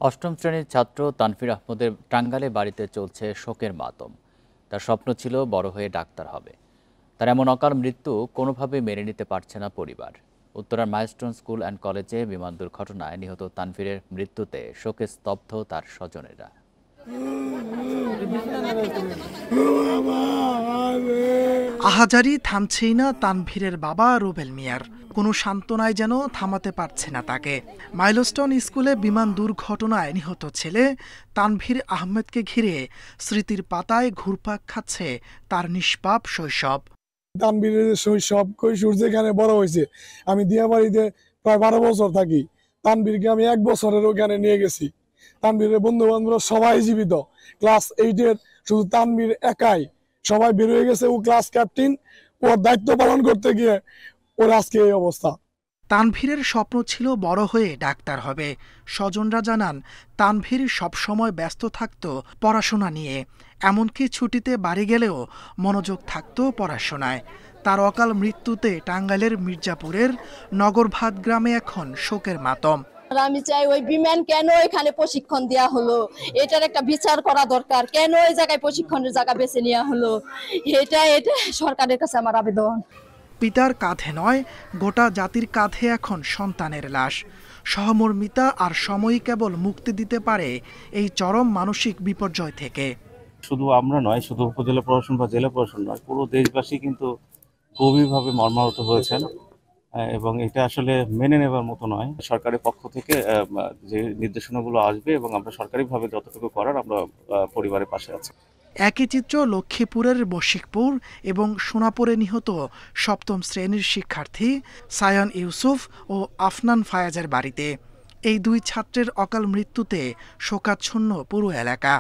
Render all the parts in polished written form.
অষ্টম শ্রেণীর ছাত্র তানভীর আহমেদের টাঙ্গাইলে বাড়িতে চলছে শোকের মাতম। তার স্বপ্ন ছিল বড় হয়ে ডাক্তার হবে। তার এমন অকাল মৃত্যু কোনোভাবেই মেনে নিতে পারছে না পরিবার। উত্তরার মাইলস্টোন স্কুল অ্যান্ড কলেজে বিমান দুর্ঘটনায় নিহত তানভীরের মৃত্যুতে শোকে স্তব্ধ তার স্বজনেরা। আহাজারি থামছেই না তানভীরের বাবা রুবেল মিয়ার। কোনো সান্ত্বনায় যেন থামাতে পারছে না তাকে। মাইলস্টোন স্কুলে বিমান দুর্ঘটনায় নিহত ছেলে তানভীর আহমেদকে ঘিরে স্মৃতির পাতায় ঘুরপাক খাচ্ছে তার নিষ্পাপ শৈশব। তানভীরের শৈশব কৈশোর যেখানে বড় হয়েছে, আমি দিয়াবাড়িতে প্রায় 12 বছর থাকি। তানভীরকে আমি 1 বছরের ওখানে নিয়ে গেছি। তানভীরের বন্ধু বান্ধবরা সবাই জীবিত। ক্লাস 8-এর শুধু তানভীর একাই, সবাই বের হয়ে গেছে। ও ক্লাস ক্যাপ্টেন, ওর দায়িত্ব পালন করতে গিয়ে ওর আজকে এই অবস্থা। তানভীরের স্বপ্ন ছিল বড় হয়ে ডাক্তার হবে। স্বজনরা জানান তানভীর সবসময় ব্যস্ত থাকত পড়াশোনা নিয়ে, এমনকি ছুটিতে বাড়ি গেলেও মনোযোগ থাকত পড়াশোনায়। তার অকাল মৃত্যুতে টাঙ্গাইলের মির্জাপুরের নগরভাত গ্রামে এখন শোকের মাতম। আমি চাই ওই বিমান কেন এখানে প্রশিক্ষণ দেওয়া হলো, এটার একটা বিচার করা দরকার। কেন ওই জায়গায় প্রশিক্ষণের জায়গা বেছে নেওয়া হলো, এটা সরকারের কাছে আমার আবেদন। পিতার কাঁধে নয়, গোটা জাতির কাঁধে এখন সন্তানের লাশ। সহমর্মিতা আর সময়ই কেবল মুক্তি দিতে পারে এই চরম মানসিক বিপর্যয় থেকে। শুধু আমরা নয়, শুধু উপজেলা প্রশাসন বা জেলা প্রশাসন নয়, পুরো দেশবাসী কিন্তু গভীরভাবে মর্মাহত হয়েছেন এবং এটা আসলে মেনে নেবার মতো নয়। সরকারের পক্ষ থেকে যে নির্দেশনাগুলো আসবে এবং আমরা সরকারিভাবে যতটুকু করার আমরা পরিবারের পাশে আছি। একই চিত্র লক্ষ্মীপুরের বশিকপুর এবং সোনাপুরে নিহত সপ্তম শ্রেণীর শিক্ষার্থী সায়ান ইউসুফ ও আফনান ফায়াজের বাড়িতে। এই দুই ছাত্রের অকাল মৃত্যুতে শোকাচ্ছন্ন পুরো এলাকা।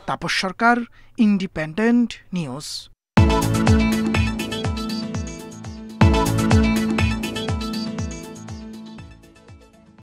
তাপস সরকার, ইন্ডিপেন্ডেন্ট নিউজ।